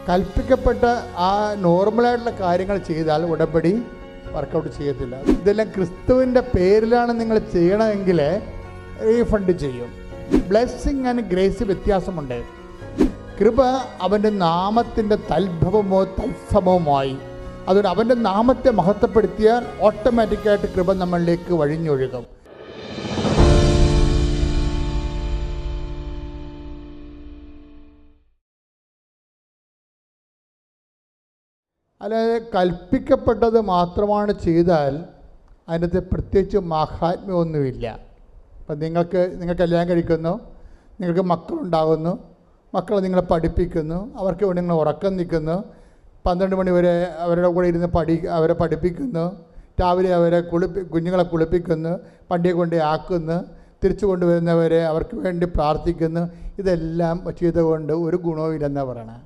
കൽപ്പിക്കപ്പെട്ട ആ നോർമലായിട്ടുള്ള കാര്യങ്ങൾ ചെയ്താൽ ഉടമ്പടി വർക്കൗട്ട് ചെയ്യത്തില്ല. ഇതെല്ലാം ക്രിസ്തുവിൻ്റെ പേരിലാണ് നിങ്ങൾ ചെയ്യണമെങ്കിൽ റീഫണ്ട് ചെയ്യും. ബ്ലെസ്സിങ് ആൻഡ് ഗ്രേസ് വ്യത്യാസമുണ്ട്. കൃപ അവൻ്റെ നാമത്തിൻ്റെ തൽഭവമോ തത്സമവുമായി, അതുകൊണ്ട് അവൻ്റെ നാമത്തെ മഹത്വപ്പെടുത്തിയാൽ ഓട്ടോമാറ്റിക്കായിട്ട് കൃപ നമ്മളിലേക്ക് വഴിഞ്ഞൊഴുകും. അല്ലാതെ കൽപ്പിക്കപ്പെട്ടത് മാത്രമാണ് ചെയ്താൽ അതിനകത്ത് പ്രത്യേകിച്ച് മാഹാത്മ്യമൊന്നുമില്ല. ഇപ്പം നിങ്ങൾ കല്യാണം കഴിക്കുന്നു, നിങ്ങൾക്ക് മക്കളുണ്ടാകുന്നു, മക്കളെ നിങ്ങളെ പഠിപ്പിക്കുന്നു, അവർക്ക് വേണ്ടി നിങ്ങൾ ഉറക്കം നിൽക്കുന്നു, 12 മണി വരെ അവരുടെ കൂടെ ഇരുന്ന് അവരെ പഠിപ്പിക്കുന്നു, രാവിലെ അവരെ കുഞ്ഞുങ്ങളെ കുളിപ്പിക്കുന്നു, പണ്ടിയെ കൊണ്ട് ആക്കുന്നു, തിരിച്ചു കൊണ്ടുവരുന്നവരെ അവർക്ക് വേണ്ടി പ്രാർത്ഥിക്കുന്നു. ഇതെല്ലാം ചെയ്തുകൊണ്ട് ഒരു ഗുണവുമില്ലെന്നാണ് പറയണത്.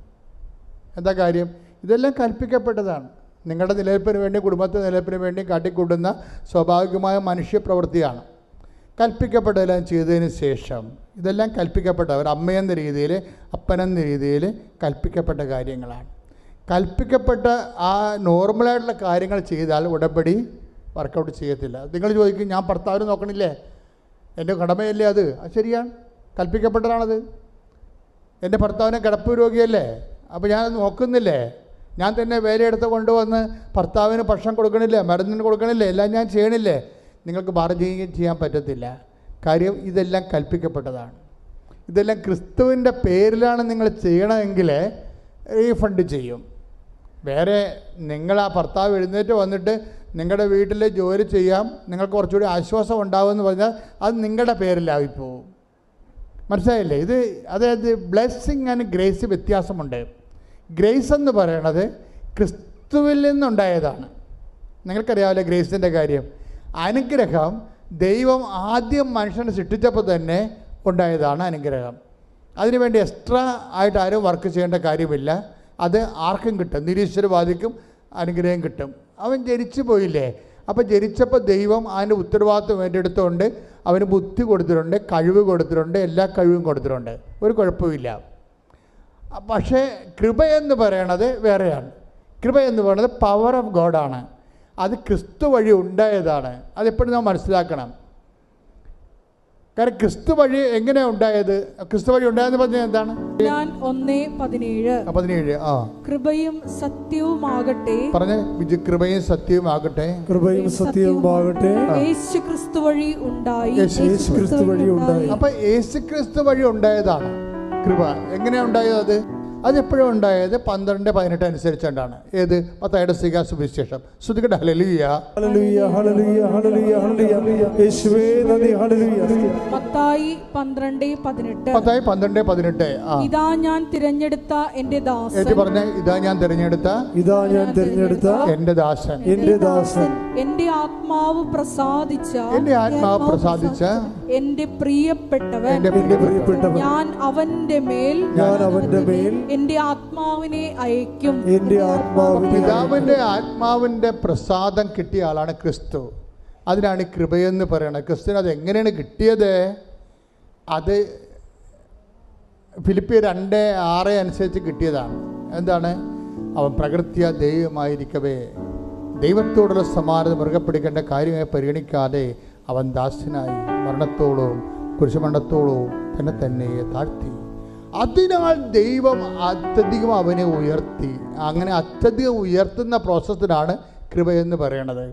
എന്താ കാര്യം? ഇതെല്ലാം കൽപ്പിക്കപ്പെട്ടതാണ്. നിങ്ങളുടെ നിലനിൽപ്പിന് വേണ്ടി, കുടുംബത്തെ നിലനിൽപ്പിന് വേണ്ടി കാട്ടിക്കൂട്ടുന്ന സ്വാഭാവികമായ മനുഷ്യപ്രവൃത്തിയാണ്. കൽപ്പിക്കപ്പെട്ടതെല്ലാം ചെയ്തതിന് ശേഷം ഇതെല്ലാം കൽപ്പിക്കപ്പെട്ട ഒരു അമ്മയെന്ന രീതിയിൽ, അപ്പനെന്ന രീതിയിൽ കൽപ്പിക്കപ്പെട്ട കാര്യങ്ങളാണ്. കൽപ്പിക്കപ്പെട്ട ആ നോർമലായിട്ടുള്ള കാര്യങ്ങൾ ചെയ്താൽ ഉടമ്പടി വർക്കൗട്ട് ചെയ്യത്തില്ല. നിങ്ങൾ ചോദിക്കും, ഞാൻ ഭർത്താവിന് നോക്കണില്ലേ, എൻ്റെ കടമയല്ലേ അത്? ശരിയാണ്, കൽപ്പിക്കപ്പെട്ടതാണത്. എൻ്റെ ഭർത്താവിനെ കിടപ്പ് രോഗിയല്ലേ, അപ്പോൾ ഞാനത് നോക്കുന്നില്ലേ? ഞാൻ തന്നെ വേലയെടുത്ത് കൊണ്ടുവന്ന് ഭർത്താവിന് ഭക്ഷണം കൊടുക്കണില്ലേ, മരുന്നിന് കൊടുക്കണില്ലേ, എല്ലാം ഞാൻ ചെയ്യണില്ലേ? നിങ്ങൾക്ക് ബാർഗെയിൻ ചെയ്യാൻ പറ്റത്തില്ല. കാര്യം ഇതെല്ലാം കൽപ്പിക്കപ്പെട്ടതാണ്. ഇതെല്ലാം ക്രിസ്തുവിൻ്റെ പേരിലാണ് നിങ്ങൾ ചെയ്യണമെങ്കിൽ റീഫണ്ട് ചെയ്യും. വേറെ നിങ്ങൾ ആ ഭർത്താവ് എഴുന്നേറ്റ് വന്നിട്ട് നിങ്ങളുടെ വീട്ടിൽ ജോലി ചെയ്യാം, നിങ്ങൾക്ക് കുറച്ചുകൂടി ആശ്വാസം ഉണ്ടാകുമെന്ന് പറഞ്ഞാൽ അത് നിങ്ങളുടെ പേരിലായിപ്പോവും. മനസ്സിലായില്ലേ? അതായത് ബ്ലെസ്സിങ് ആൻഡ് ഗ്രേസ് വ്യത്യാസമുണ്ട്. ഗ്രേസ് എന്ന് പറയണത് ക്രിസ്തുവിൽ നിന്നുണ്ടായതാണ്. നിങ്ങൾക്കറിയാമല്ലോ ഗ്രേസിൻ്റെ കാര്യം. അനുഗ്രഹം ദൈവം ആദ്യം മനുഷ്യനെ സൃഷ്ടിച്ചപ്പോൾ തന്നെ ഉണ്ടായതാണ് അനുഗ്രഹം. അതിനുവേണ്ടി എക്സ്ട്രാ ആയിട്ട് ആരും വർക്ക് ചെയ്യേണ്ട കാര്യമില്ല. അത് ആർക്കും കിട്ടും, നിരീശ്വരവാദിക്കും അനുഗ്രഹം കിട്ടും. അവൻ ജനിച്ചു പോയില്ലേ, അപ്പോൾ ജനിച്ചപ്പോൾ ദൈവം അതിൻ്റെ ഉത്തരവാദിത്വം ഏറ്റെടുത്തുകൊണ്ട് അവന് ബുദ്ധി കൊടുത്തിട്ടുണ്ട്, കഴിവ് കൊടുത്തിട്ടുണ്ട്, എല്ലാ കഴിവും കൊടുത്തിട്ടുണ്ട്, ഒരു കുഴപ്പമില്ല. പക്ഷേ കൃപയെന്ന് പറയണത് വേറെയാണ്. കൃപയെന്ന് പറയുന്നത് പവർ ഓഫ് ഗോഡാണ്. അത് ക്രിസ്തു വഴി ഉണ്ടായതാണ്. അതെപ്പോഴും നാം മനസ്സിലാക്കണം. കാരണം ക്രിസ്തു വഴി എങ്ങനെയാണ് ഉണ്ടായത്? ക്രിസ്തു വഴി ഉണ്ടായെന്ന് പറഞ്ഞാൽ എന്താണ്? 1:17 കൃപയും സത്യവുമാകട്ടെ, പറഞ്ഞ കൃപയും സത്യവുമാകട്ടെ, കൃപയും സത്യവുമാകട്ടെ യേശു ക്രിസ്തു വഴി ഉണ്ടായി. അപ്പൊ യേശു ക്രിസ്തു വഴി ഉണ്ടായതാണ് കൃപ. എങ്ങനെയാണ് ഉണ്ടായത്? അതെപ്പോഴും ഉണ്ടായത് 12:18 അനുസരിച്ചുകൊണ്ടാണ്. ഏത്? മത്തായിയുടെ സുവിശേഷം. ശ്രുതികട്ടെ. ഹല്ലേലൂയ, ഹല്ലേലൂയ, ഹല്ലേലൂയ, ഹല്ലേലൂയ, ഹല്ലേലൂയ. യേശുവേ നന്ദി. ഹല്ലേലൂയ. മത്തായി 12:18. മത്തായി 12:18. ഇതാ ഞാൻ തിരഞ്ഞെടുത്ത എൻ്റെ ദാസൻ. ഏറ്റു പറഞ്ഞ, ഇതാ ഞാൻ തിരഞ്ഞെടുത്ത എൻ്റെ ദാസൻ, എൻ്റെ ദാസൻ, എൻ്റെ ആത്മാവ് പ്രസാദിച്ച എൻ്റെ പ്രിയപ്പെട്ടവൻ, ഞാൻ അവന്റെ മേൽ എന്റെ ആത്മാവിനെ അയക്കും. പിതാവിന്റെ ആത്മാവിന്റെ പ്രസാദം കിട്ടിയ ആളാണ് ക്രിസ്തു. അതിനാണ് കൃപയെന്ന് പറയുന്നത്. ക്രിസ്തുവിന് അത് എങ്ങനെയാണ് കിട്ടിയത്? അത് ഫിലിപ്പിയർ 2:6 അനുസരിച്ച് കിട്ടിയതാണ്. എന്താണ്? അവൻ പ്രകൃത്യ ദൈവമായിരിക്കവേ ദൈവത്തോടുള്ള സമാനത മുറുകെ പിടിക്കേണ്ട കാര്യമായി പരിഗണിക്കാതെ അവൻ ദാസനായി മരണത്തോളവും കുരിശുമരണത്തോളവും തന്നെ താഴ്ത്തി. അതിനാൽ ദൈവം അത്യധികം അവനെ ഉയർത്തി. അങ്ങനെ അത്യധികം ഉയർത്തുന്ന പ്രോസസ്സിനാണ് കൃപയെന്ന് പറയണത്.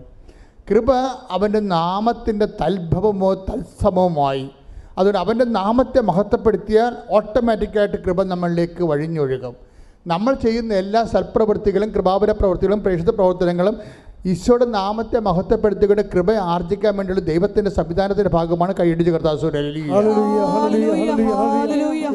കൃപ അവൻ്റെ നാമത്തിൻ്റെ തൽഭവമോ തത്സമവുമായി, അതുകൊണ്ട് അവൻ്റെ നാമത്തെ മഹത്വപ്പെടുത്തിയാൽ ഓട്ടോമാറ്റിക്കായിട്ട് കൃപ നമ്മളിലേക്ക് വഴിഞ്ഞൊഴുകും. നമ്മൾ ചെയ്യുന്ന എല്ലാ സൽപ്രവൃത്തികളും, കൃപാപര പ്രവൃത്തികളും, പ്രേക്ഷിത പ്രവർത്തനങ്ങളും ഈശോയുടെ നാമത്തെ മഹത്വപ്പെടുത്തിക്കൊണ്ട് കൃപ ആർജിക്കാൻ വേണ്ടിയുള്ള ദൈവത്തിൻ്റെ സംവിധാനത്തിൻ്റെ ഭാഗമാണ്. കൈയിടിച്ച് കർത്താവ്. ഹല്ലേലൂയ, ഹല്ലേലൂയ, ഹല്ലേലൂയ, ഹല്ലേലൂയ.